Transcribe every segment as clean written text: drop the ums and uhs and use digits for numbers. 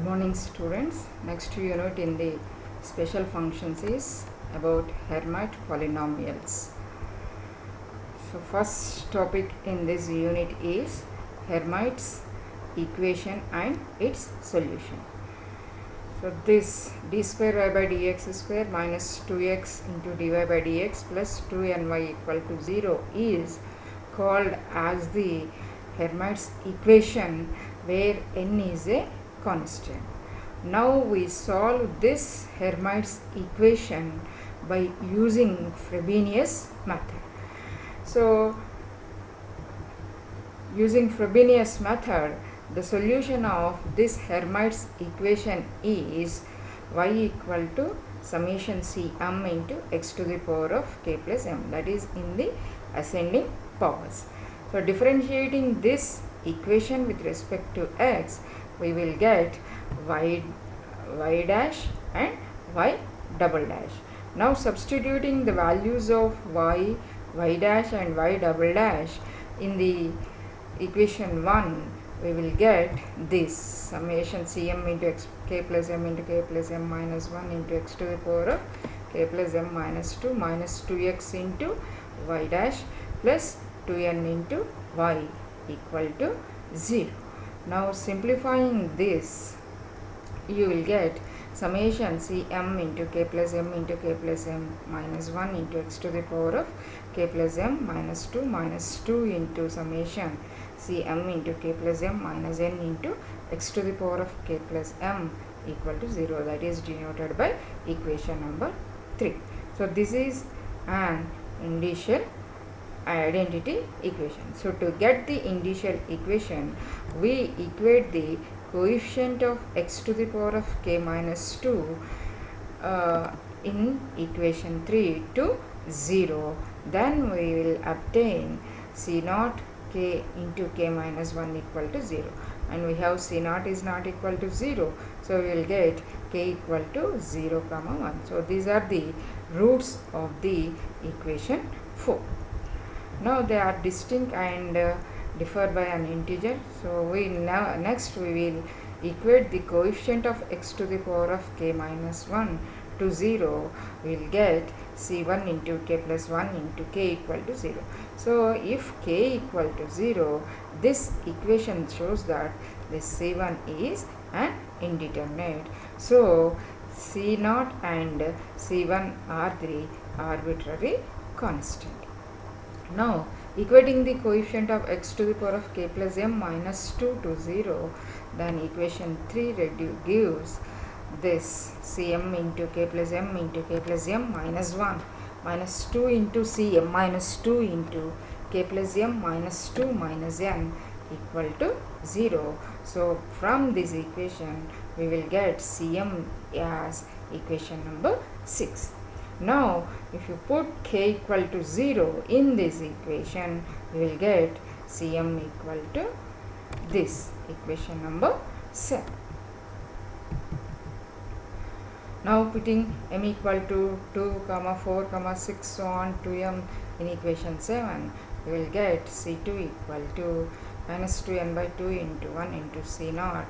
morning, students. Next unit in the special functions is about Hermite polynomials. So first topic in this unit is Hermite's equation and its solution. So this d square y by dx square minus 2x into dy by dx plus 2ny equal to 0 is called as the Hermite's equation where n is a constant. Now we solve this Hermite's equation by using Frobenius method. So using Frobenius method, the solution of this Hermite's equation is y equal to summation cm into x to the power of k plus m, that is in the ascending powers. So differentiating this equation with respect to x, we will get y dash and y double dash. Now substituting the values of y dash and y double dash in the equation 1, we will get this summation cm into x k plus m into k plus m minus 1 into x to the power of k plus m minus 2 minus 2x into y dash plus 2n into y equal to 0. Now simplifying this, you will get summation cm into k plus m into k plus m minus 1 into x to the power of k plus m minus 2 into summation cm into k plus m minus n into x to the power of k plus m equal to 0. That is denoted by equation number 3. So this is an initial identity equation. So to get the initial equation, we equate the coefficient of x to the power of k minus 2 in equation 3 to 0. Then we will obtain c naught k into k minus 1 equal to 0, and we have c naught is not equal to 0, so we will get k equal to 0 comma 1. So these are the roots of the equation 4. Now they are distinct and differ by an integer. So next we will equate the coefficient of x to the power of k minus 1 to 0. We will get c1 into k plus 1 into k equal to 0. So if k equal to 0, this equation shows that this c1 is an indeterminate. So c0 and c1 are the arbitrary constant. Now equating the coefficient of x to the power of k plus m minus 2 to 0, then equation 3 gives this cm into k plus m into k plus m minus 1 minus 2 into cm minus 2 into k plus m minus 2 minus n equal to 0. So from this equation we will get cm as equation number 6. Now if you put k equal to 0 in this equation, you will get cm equal to this equation number 7. Now putting m equal to 2, 4, 6 so on to m in equation 7, we will get c2 equal to minus 2n by 2 into 1 into c0,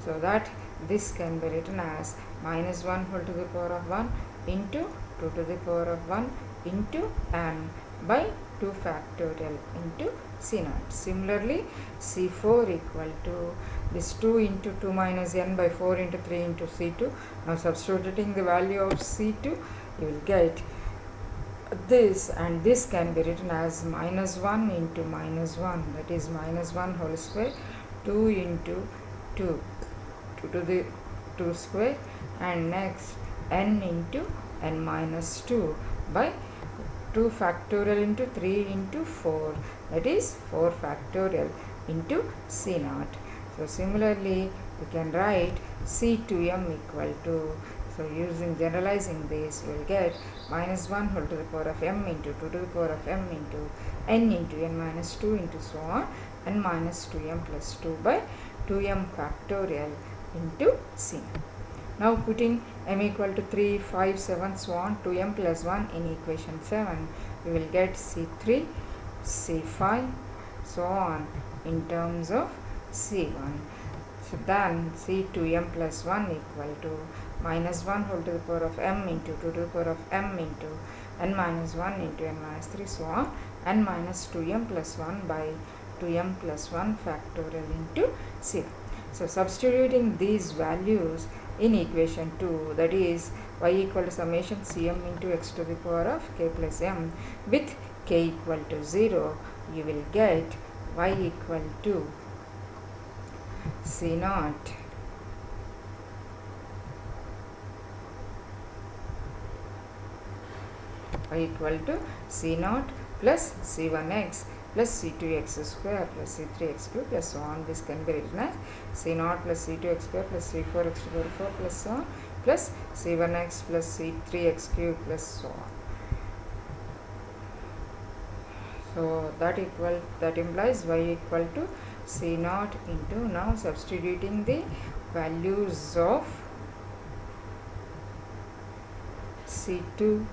so that this can be written as minus 1 whole to the power of 1 into 2 to the power of 1 into n by 2 factorial into c0. Similarly, c4 equal to this 2 into 2 minus n by 4 into 3 into c2. Now substituting the value of c2, you will get this, and this can be written as minus 1 into minus 1, that is minus 1 whole square, 2 into 2 to the 2 square, and next n into n minus 2 by 2 factorial into 3 into 4, that is 4 factorial into c0. So similarly we can write c2m equal to, so using generalizing this, we will get minus 1 whole to the power of m into 2 to the power of m into n minus 2 into so on, n minus 2m plus 2 by 2m factorial into c0. Now putting m equal to 3, 5, 7 so on to m plus 1 in equation 7, we will get c3, c5 so on in terms of c1. So then C2m plus 1 equal to minus 1 whole to the power of m into 2 to the power of m into n minus 1 into n minus 3, so on, n minus 2m plus 1 by 2m plus 1 factorial into C. So substituting these values in equation 2, that is y equal to summation cm into x to the power of k plus m with k equal to 0, you will get y equal to C naught equal to C naught plus C1x plus C2x square plus C3x cube plus so on. This can be written as C naught plus C2x square plus C4x to the power 4 plus so on plus C1x plus C3x cube plus so on. So that implies y equal to C naught into, now substituting the values of C2,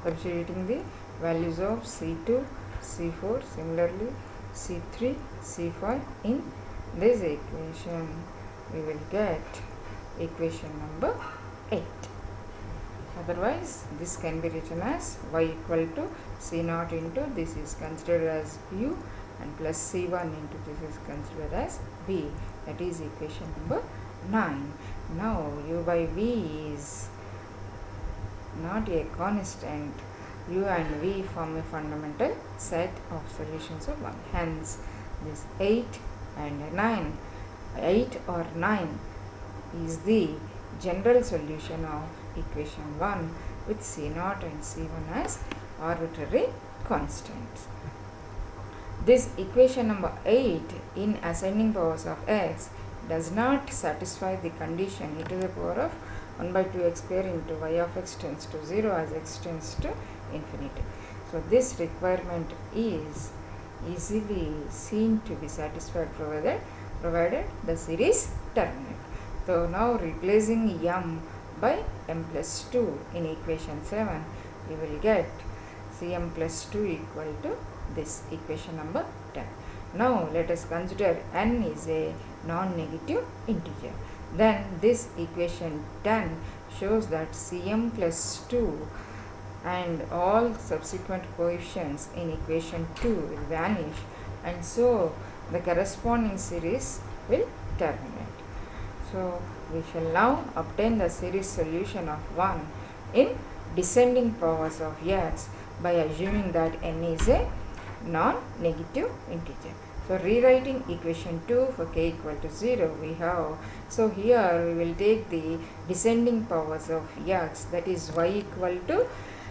substituting the values of C2, C4, similarly C3, C5 in this equation, we will get equation number 8. Otherwise, this can be written as y equal to C naught into, this is considered as u, and plus C1 into, this is considered as v. That is equation number 9. Now, u by v is not a constant. U and v form a fundamental set of solutions of 1. Hence, this 8 and 9, 8 or 9 is the general solution of equation 1 with C naught and C1 as arbitrary constants. This equation number 8 in ascending powers of x does not satisfy the condition e to the power of 1 by 2x square into y of x tends to 0 as x tends to infinity. So this requirement is easily seen to be satisfied provided the series terminates. So now replacing m by m plus 2 in equation 7, you will get Cm plus 2 equal to this equation number 10. Now let us consider n is a non-negative integer. Then this equation 10 shows that Cm plus 2 and all subsequent coefficients in equation 2 will vanish, and so the corresponding series will terminate. So we shall now obtain the series solution of 1 in descending powers of x by assuming that n is a non-negative integer. So rewriting equation 2 for k equal to 0, we have, so here we will take the descending powers of x, that is y equal to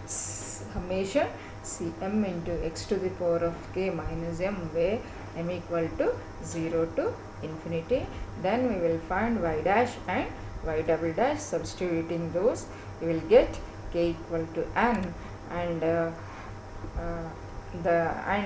summation Cm into x to the power of k minus m, where m equal to 0 to infinity. Then we will find y dash and y double dash. Substituting those, we will get k equal to n, and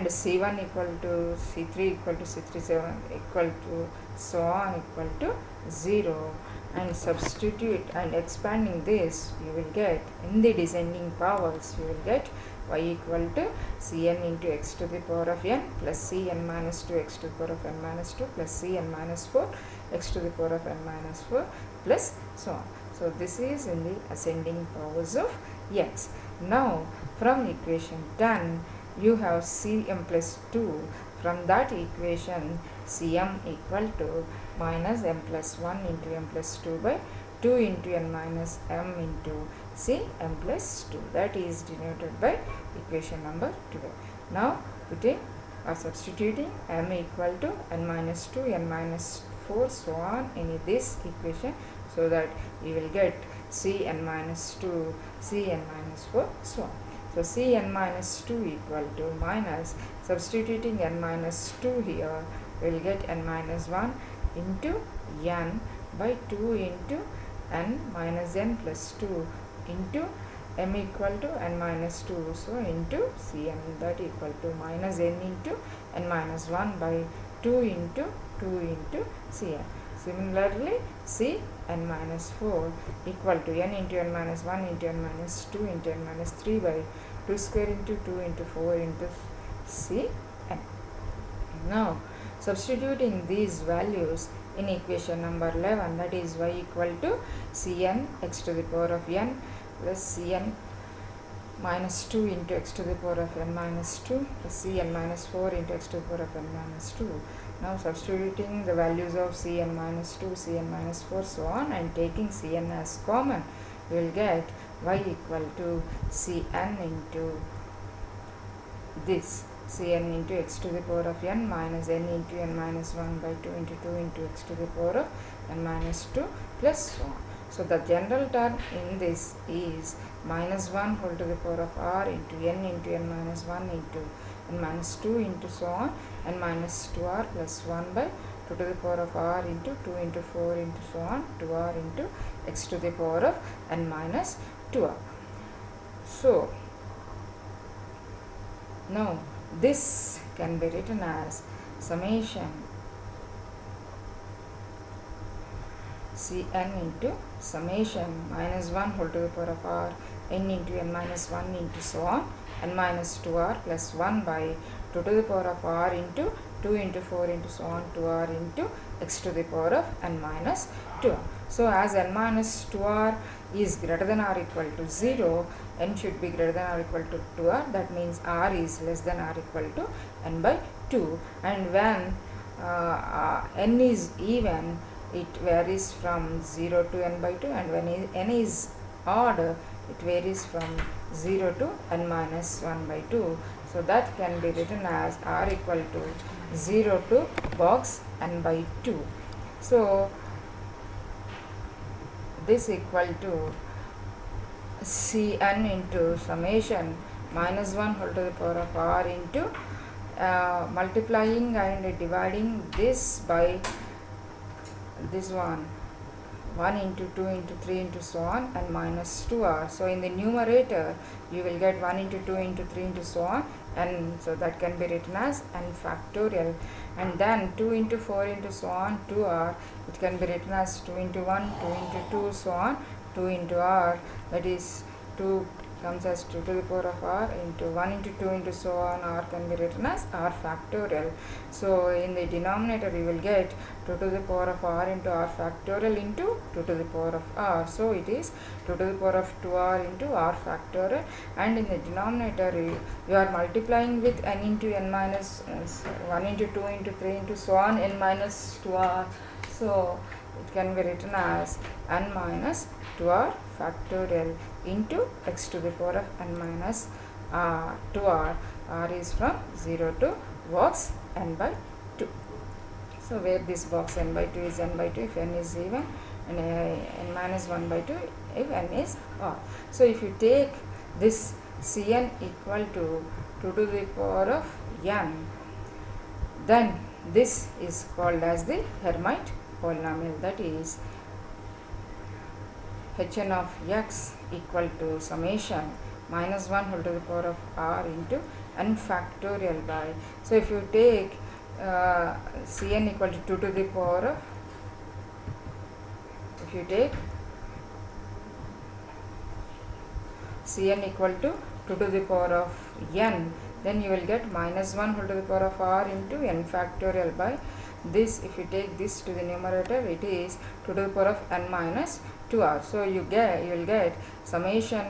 C1 equal to C3 equal to C37 equal to so on equal to 0, and substitute and expanding this, you will get in the descending powers, you will get y equal to Cn into x to the power of n plus Cn minus 2 x to the power of n minus 2 plus Cn minus 4 x to the power of n minus 4 plus so on. So this is in the ascending powers of x. Now from equation 10, you have Cm plus 2. From that equation, Cm equal to minus m plus 1 into m plus 2 by 2 into n minus m into Cm plus 2. That is denoted by equation number 12. Now putting or substituting m equal to n minus 2, n minus 4, so on in this equation, so that you will get Cn minus 2, Cn minus 4, so on. So Cn minus 2 equal to minus, substituting n minus 2 here, we will get n minus 1 into n by 2 into n minus n plus 2 into m equal to n minus 2, so into Cn, that equal to minus n into n minus 1 by 2 into Cn. Similarly, Cn minus 4 equal to n into n minus 1 into n minus 2 into n minus 3 by 2 square into 2 into 4 into Cn. Now substituting these values in equation number 11, that is y equal to cn x to the power of n plus cn minus 2 into x to the power of n minus 2 plus cn minus 4 into x to the power of n minus 2. Now substituting the values of cn minus 2, cn minus 4, so on, and taking cn as common, we will get y equal to cn into this cn into x to the power of n minus n into n minus 1 by 2 into 2 into x to the power of n minus 2 plus so on. So the general term in this is minus 1 whole to the power of r into n minus 1 into n minus 2 into so on, n minus 2r plus 1 by 2 to the power of r into 2 into 4 into so on, 2r into x to the power of n minus 2r. So now this can be written as summation cn into summation minus 1 whole to the power of r n into n minus 1 into so on, n minus 2r plus 1 by 2 to the power of r into 2 into 4 into so on, 2r into x to the power of n minus 2r. So as n minus 2r is greater than or equal to 0, n should be greater than or equal to 2r, that means r is less than or equal to n by 2, and when n is even, it varies from 0 to n by 2, and when n is odd, it varies from 0 to n minus 1 by 2. So that can be written as r equal to 0 to box n by 2. So this equal to cn into summation minus 1 whole to the power of r into multiplying and dividing this by this one 1 into 2 into 3 into so on, and minus 2r. So in the numerator you will get 1 into 2 into 3 into so on, and so that can be written as n factorial, and then 2 into 4 into so on, 2r, it can be written as 2 into 1, 2 into 2 so on, 2 into r, that is 2 comes as 2 to the power of r into 1 into 2 into so on, r can be written as r factorial. So in the denominator we will get 2 to the power of r into r factorial into 2 to the power of r. So it is 2 to the power of 2r into r factorial, and in the denominator you are multiplying with n into n minus 1 into 2 into 3 into so on, n minus 2r. So it can be written as n minus 2r factorial into x to the power of n minus 2r. r is from 0 to box n by 2. So where this box n by 2 is n by 2 if n is even, and n minus 1 by 2 if n is odd. So if you take this cn equal to 2 to the power of n, then this is called as the Hermite polynomial, that is hn of x equal to summation minus 1 whole to the power of r into n factorial by, so if you take cn equal to 2 to the power of, if you take cn equal to 2 to the power of n, then you will get minus 1 whole to the power of r into n factorial by this. If you take this to the numerator, it is 2 to the power of n minus 2r. So you will get summation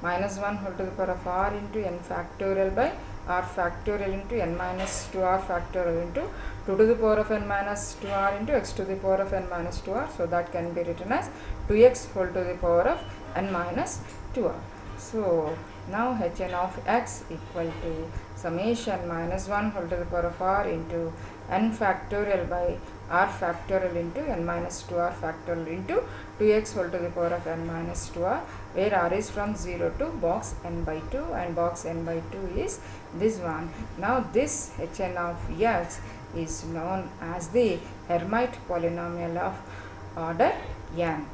minus 1 whole to the power of r into n factorial by r factorial into n minus 2r factorial into 2 to the power of n minus 2r into x to the power of n minus 2r. So that can be written as 2x whole to the power of n minus 2r. So now hn of x equal to summation minus 1 whole to the power of r into n factorial by r factorial into n minus 2r factorial into 2x whole to the power of n minus 2r, where r is from 0 to box n by 2, and box n by 2 is this one. Now this hn of x is known as the Hermite polynomial of order n.